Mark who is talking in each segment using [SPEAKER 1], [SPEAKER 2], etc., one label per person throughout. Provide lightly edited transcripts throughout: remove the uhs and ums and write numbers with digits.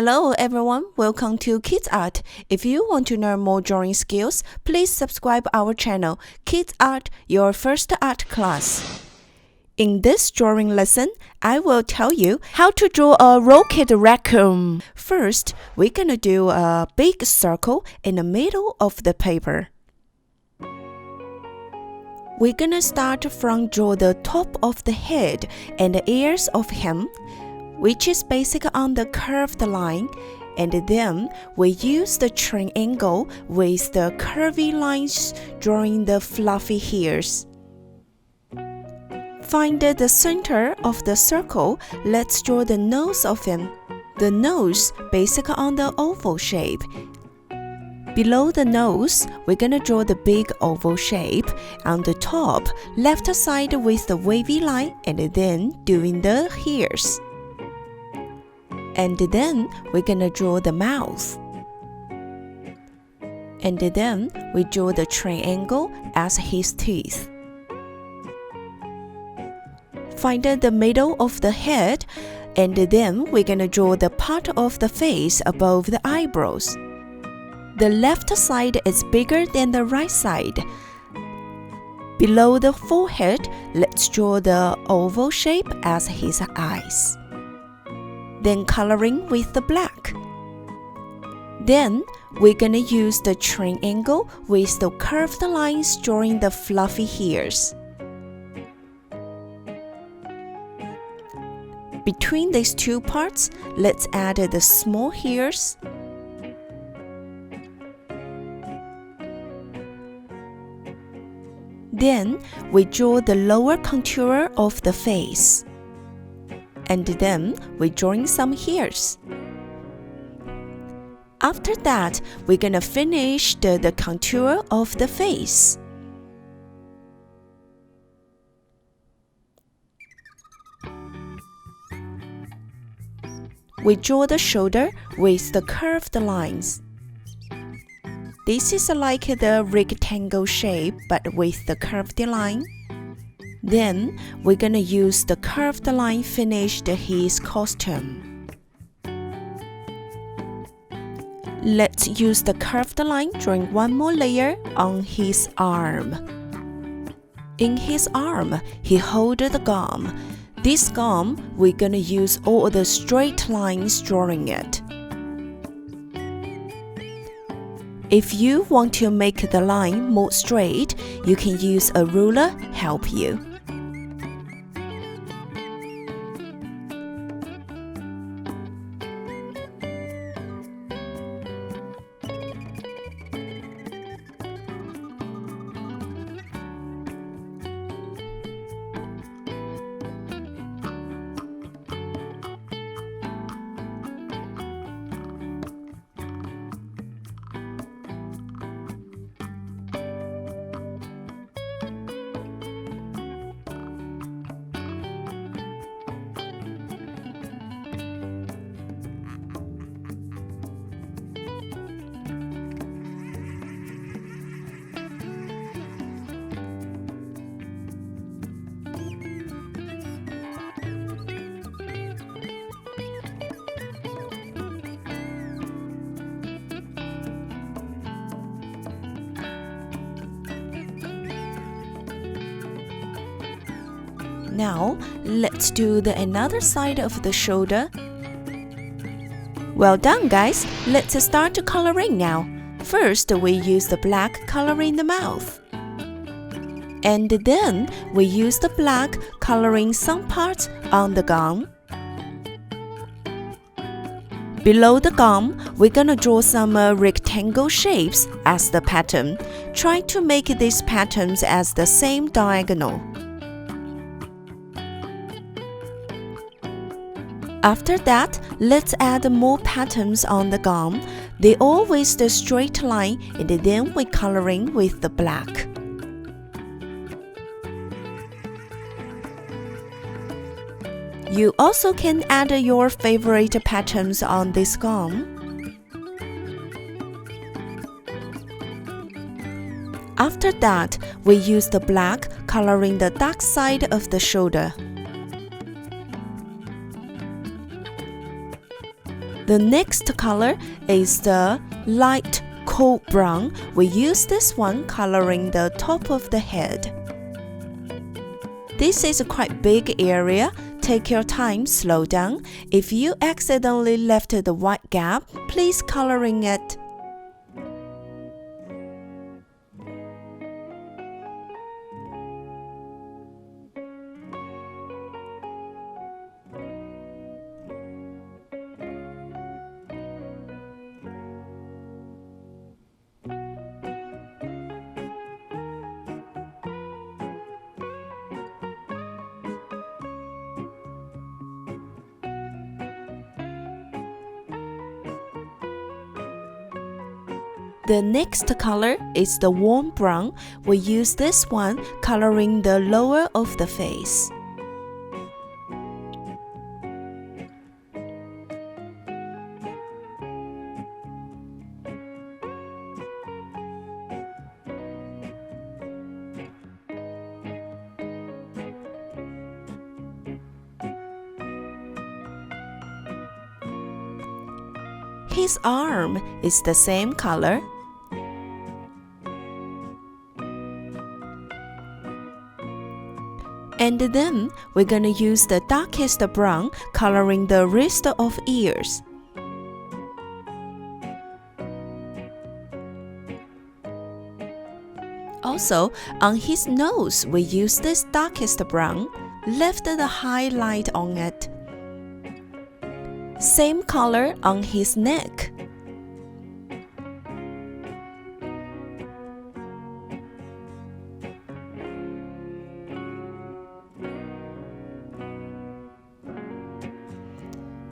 [SPEAKER 1] Hello everyone, welcome to Kids Art. If you want to learn more drawing skills, please subscribe our channel, Kids Art, your first art class. In this drawing lesson, I will tell you how to draw a rocket raccoon. First, we're gonna do a big circle in the middle of the paper. We're gonna start from draw the top of the head and the ears of him, which is based on the curved line, and then we use the triangle with the curvy lines drawing the fluffy hairs. Find the center of the circle. Let's draw the nose of him. The nose based on the oval shape. Below the nose, we're gonna draw the big oval shape on the top, left side with the wavy line, and then doing the hairs. And then we're gonna draw the mouth. And then we draw the triangle as his teeth. Find the middle of the head, and then we're gonna draw the part of the face above the eyebrows. The left side is bigger than the right side. Below the forehead, let's draw the oval shape as his eyes. Then coloring with the black. Then we're gonna use the triangle with the curved lines drawing the fluffy hairs. Between these two parts, let's add the small hairs. Then we draw the lower contour of the face. And then we're drawing some hairs. After that, we're gonna finish the contour of the face. We draw the shoulder with the curved lines. This is like the rectangle shape but with the curved line. Then we're gonna use the curved line finish his costume. Let's use the curved line drawing one more layer on his arm. In his arm, he holds the gum. This gum, we're gonna use all the straight lines drawing it. If you want to make the line more straight, you can use a ruler help you. Now, let's do another side of the shoulder. Well done, guys. Let's start coloring now. First, we use the black coloring the mouth. And then, we use the black coloring some parts on the gum. Below the gum, we're gonna draw some rectangle shapes as the pattern. Try to make these patterns as the same diagonal. After that, let's add more patterns on the gum. They all with the straight line, and then we coloring with the black. You also can add your favorite patterns on this gum. After that, we use the black coloring the dark side of the shoulder. The next color is the light coal brown. We use this one coloring the top of the head. This is a quite big area. Take your time, slow down. If you accidentally left the white gap, please coloring it. The next color is the warm brown. We use this one coloring the lower of the face. His arm is the same color. And then we're gonna use the darkest brown coloring the rest of ears. Also, on his nose, we use this darkest brown, left the highlight on it. Same color on his neck.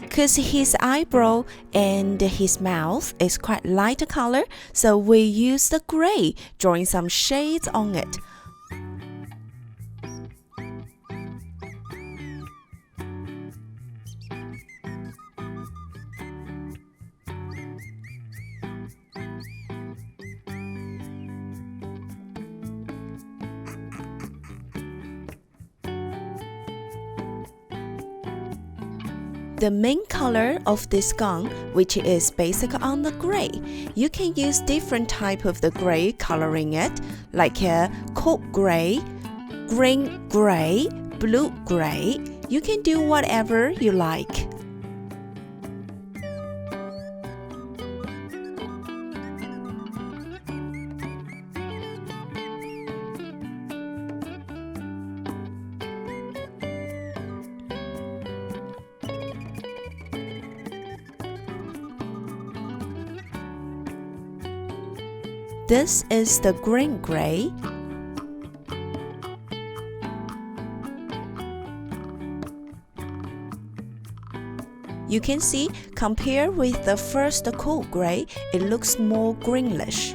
[SPEAKER 1] Because his eyebrow and his mouth is quite light color, so we use the gray, drawing some shades on it. The main color of this gun, which is basic on the gray, you can use different type of the gray coloring it, like a coal gray, green gray, blue gray. You can do whatever you like. This is the green gray. You can see, compared with the first coal gray, it looks more greenish.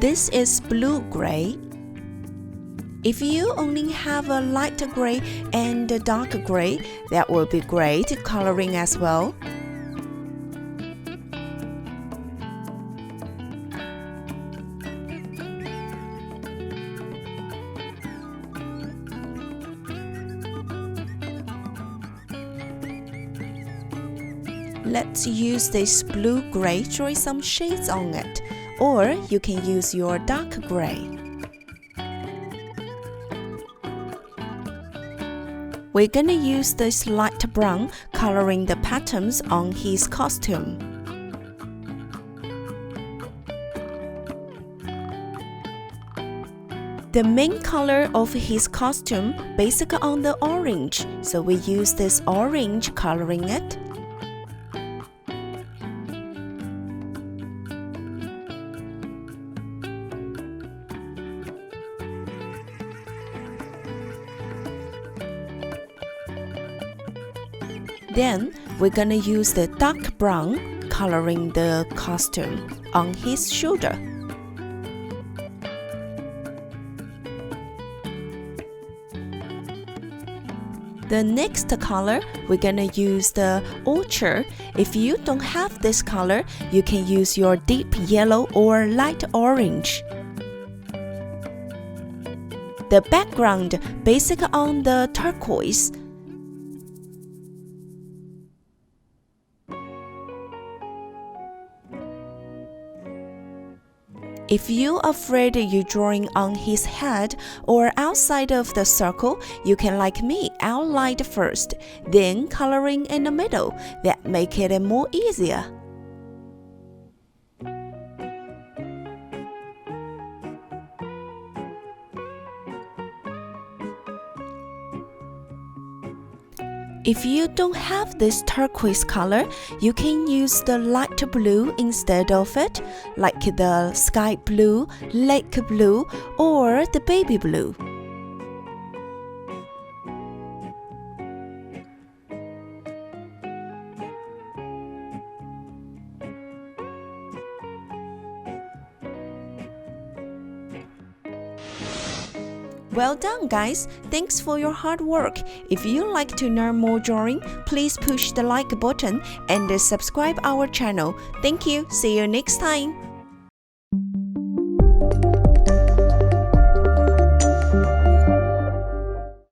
[SPEAKER 1] This is blue gray. If you only have a light gray and a dark gray, that will be great coloring as well. Let's use this blue gray, draw some shades on it, or you can use your dark gray. We're gonna use this light brown coloring the patterns on his costume. The main color of his costume basic on the orange, so we use this orange coloring it. Then we're gonna use the dark brown coloring the costume on his shoulder. The next color, we're gonna use the orchard. If you don't have this color, you can use your deep yellow or light orange. The background, basic on the turquoise. If you're afraid you're drawing on his head or outside of the circle, you can, like me, outline first, then coloring in the middle. That make it more easier. If you don't have this turquoise color, you can use the light blue instead of it, like the sky blue, lake blue, or the baby blue. Well done, guys! Thanks for your hard work. If you like to learn more drawing, please push the like button and subscribe our channel. Thank you. See you next time.